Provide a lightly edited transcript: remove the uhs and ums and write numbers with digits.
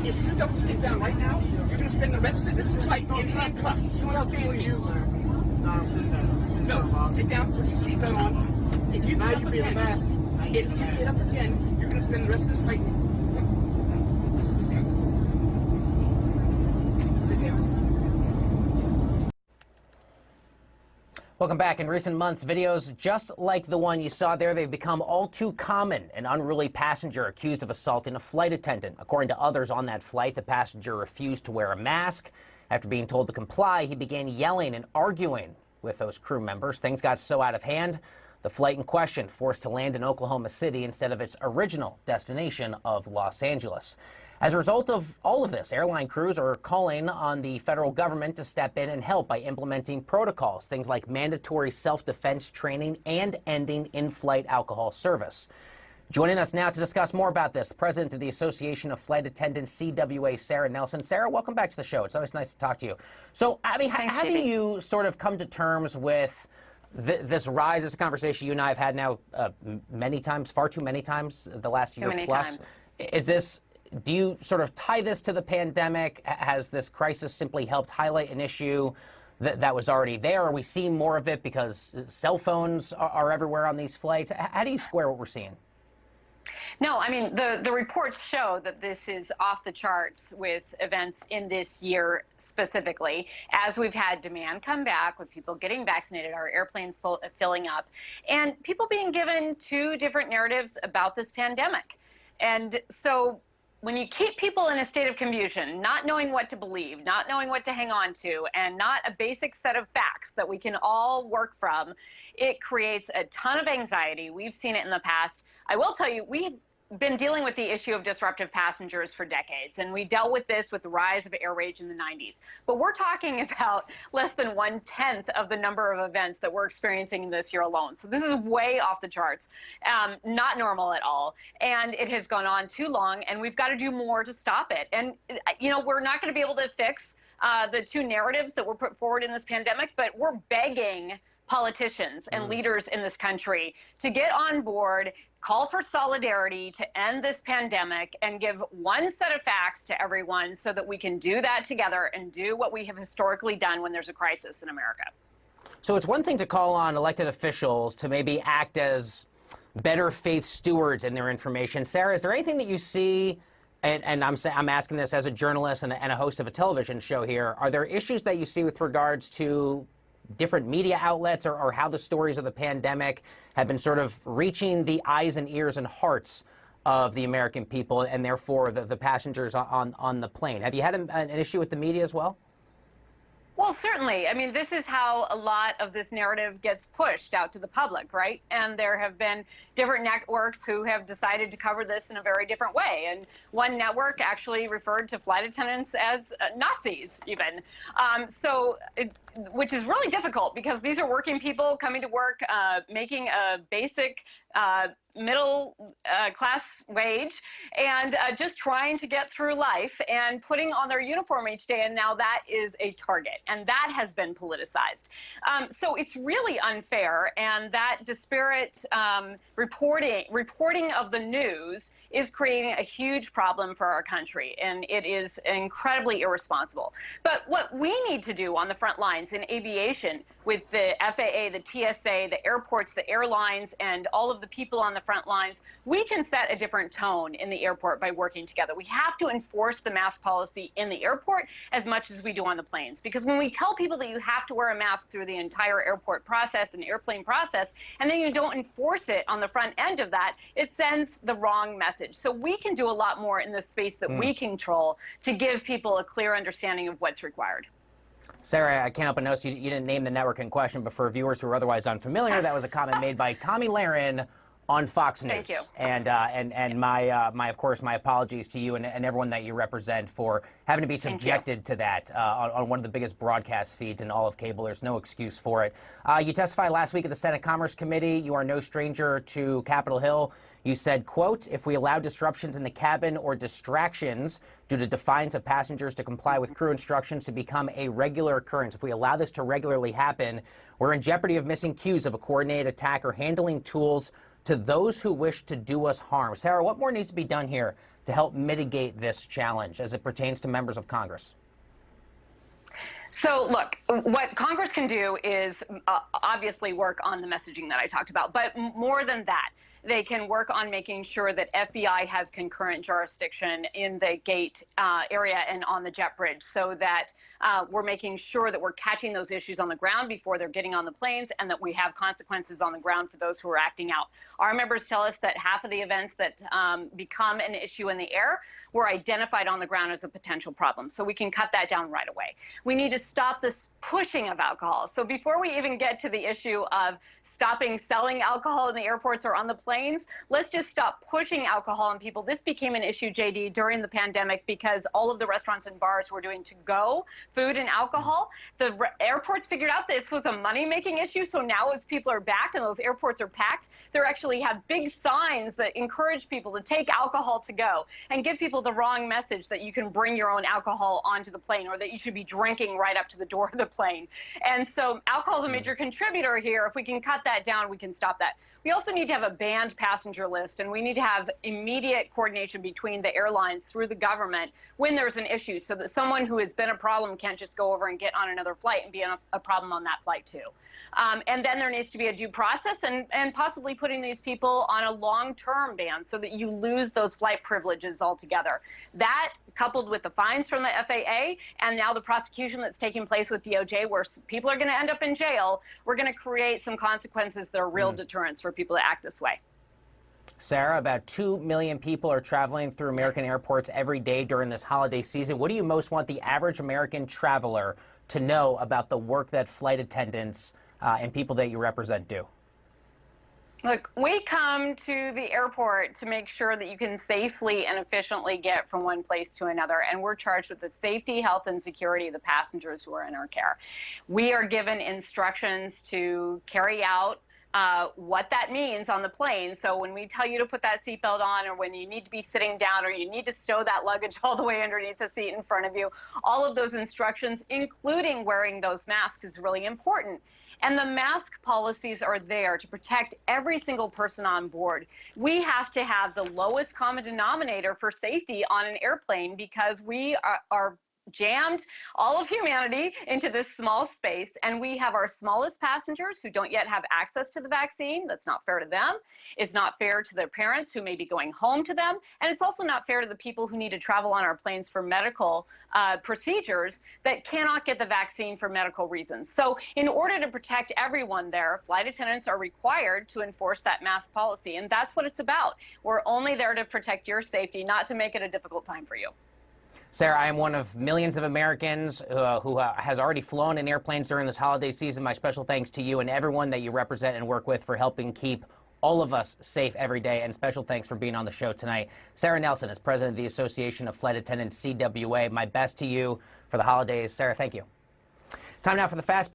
If you don't sit down right now, you're going to spend the rest of this flight in handcuffs. Do you understand me? No, sit down, put your seatbelt on. If you get up again, you're going to spend the rest of this flight. Sit down. Welcome back. In recent months, videos just like the one you saw there, they've become all too common. An unruly passenger accused of assaulting a flight attendant. According to others on that flight, the passenger refused to wear a mask. After being told to comply, he began yelling and arguing with those crew members. Things got so out of hand, the flight in question forced to land in Oklahoma City instead of its original destination of Los Angeles. As a result of all of this, airline crews are calling on the federal government to step in and help by implementing protocols, things like mandatory self-defense training and ending in-flight alcohol service. Joining us now to discuss more about this, the president of the Association of Flight Attendants, CWA, Sara Nelson. Sara, welcome back to the show. It's always nice to talk to you. So, I mean, how do you sort of come to terms with this rise? This is a conversation you and I have had now many times, far too many times, the last year plus. Is this... Do you sort of tie this to the pandemic? Has this crisis simply helped highlight an issue that was already there? Are we seeing more of it because cell phones are everywhere on these flights? How do you square what we're seeing? No, I mean, the reports show that this is off the charts with events in this year specifically, as we've had demand come back with people getting vaccinated, our airplanes filling up, and people being given two different narratives about this pandemic. And so when you keep people in a state of confusion, not knowing what to believe, not knowing what to hang on to, and not a basic set of facts that we can all work from, it creates a ton of anxiety. We've seen it in the past. I will tell you, we've been dealing with the issue of disruptive passengers for decades, and we dealt with this with the rise of air rage in the 90s. But we're talking about less than 1/10 of the number of events that we're experiencing this year alone. So this is way off the charts, not normal at all. And it has gone on too long, and we've got to do more to stop it. And, you know, we're not going to be able to fix the two narratives that were put forward in this pandemic, but we're begging politicians and leaders in this country to get on board, call for solidarity to end this pandemic, and give one set of facts to everyone so that we can do that together and do what we have historically done when there's a crisis in America. So it's one thing to call on elected officials to maybe act as better faith stewards in their information. Sara, is there anything that you see, and I'm asking this as a journalist and a host of a television show here, are there issues that you see with regards to different media outlets or how the stories of the pandemic have been sort of reaching the eyes and ears and hearts of the American people and therefore the passengers on the plane? Have you had an issue with the media as well? Well, certainly. I mean, this is how a lot of this narrative gets pushed out to the public, right? And there have been different networks who have decided to cover this in a very different way. And one network actually referred to flight attendants as Nazis, even. Which is really difficult because these are working people coming to work, making a basic middle class wage and just trying to get through life and putting on their uniform each day. And now that is a target, and that has been politicized. So it's really unfair, and that disparate reporting of the news is creating a huge problem for our country, and it is incredibly irresponsible. But what we need to do on the front lines in aviation with the FAA, the TSA, the airports, the airlines, and all of the people on the front lines, we can set a different tone in the airport by working together. We have to enforce the mask policy in the airport as much as we do on the planes, because when we tell people that you have to wear a mask through the entire airport process and airplane process, and then you don't enforce it on the front end of that, it sends the wrong message. So we can do a lot more in the space that we control to give people a clear understanding of what's required. Sara, I can't help but notice you didn't name the network in question, but for viewers who are otherwise unfamiliar, that was a comment made by Tommy Lahren on Fox News. Thank you. And of course, my apologies to you and everyone that you represent for having to be subjected to that on one of the biggest broadcast feeds in all of cable. There's no excuse for it. You testified last week at the Senate Commerce Committee. You are no stranger to Capitol Hill. You said, quote, "If we allow disruptions in the cabin or distractions due to defiance of passengers to comply with crew instructions to become a regular occurrence, if we allow this to regularly happen, we're in jeopardy of missing cues of a coordinated attack or handling tools to those who wish to do us harm." Sara, what more needs to be done here to help mitigate this challenge as it pertains to members of Congress? So look, what Congress can do is obviously work on the messaging that I talked about, but more than that, they can work on making sure that FBI has concurrent jurisdiction in the gate area and on the jet bridge, so that we're making sure that we're catching those issues on the ground before they're getting on the planes, and that we have consequences on the ground for those who are acting out. Our members tell us that half of the events that become an issue in the air were identified on the ground as a potential problem. So we can cut that down right away. We need to stop this pushing of alcohol. So before we even get to the issue of stopping selling alcohol in the airports or on the planes, let's just stop pushing alcohol on people. This became an issue, JD, during the pandemic because all of the restaurants and bars were doing to-go food and alcohol. The airports figured out this was a money-making issue. So now as people are back and those airports are packed, they actually have big signs that encourage people to take alcohol to go and give people the wrong message that you can bring your own alcohol onto the plane or that you should be drinking right up to the door of the plane. And so alcohol is a major contributor here. If we can cut that down, we can stop that. We also need to have a banned passenger list, and we need to have immediate coordination between the airlines through the government when there's an issue, so that someone who has been a problem can't just go over and get on another flight and be a problem on that flight too. And then there needs to be a due process and possibly putting these people on a long-term ban so that you lose those flight privileges altogether. That, coupled with the fines from the FAA and now the prosecution that's taking place with DOJ, where people are going to end up in jail, we're going to create some consequences that are real deterrents for people to act this way. Sara, about 2 million people are traveling through American airports every day during this holiday season. What do you most want the average American traveler to know about the work that flight attendants and people that you represent do? Look, we come to the airport to make sure that you can safely and efficiently get from one place to another, and we're charged with the safety, health, and security of the passengers who are in our care. We are given instructions to carry out what that means on the plane. So when we tell you to put that seatbelt on, or when you need to be sitting down, or you need to stow that luggage all the way underneath the seat in front of you, all of those instructions, including wearing those masks, is really important. And the mask policies are there to protect every single person on board. We have to have the lowest common denominator for safety on an airplane because we are jammed all of humanity into this small space, and we have our smallest passengers who don't yet have access to the vaccine. That's not fair to them. It's not fair to their parents who may be going home to them, and it's also not fair to the people who need to travel on our planes for medical procedures that cannot get the vaccine for medical reasons. So in order to protect everyone there, flight attendants are required to enforce that mask policy, and that's what it's about. We're only there to protect your safety, not to make it a difficult time for you. Sara, I am one of millions of Americans who has already flown in airplanes during this holiday season. My special thanks to you and everyone that you represent and work with for helping keep all of us safe every day. And special thanks for being on the show tonight. Sara Nelson is president of the Association of Flight Attendants, CWA. My best to you for the holidays. Sara, thank you. Time now for the Fast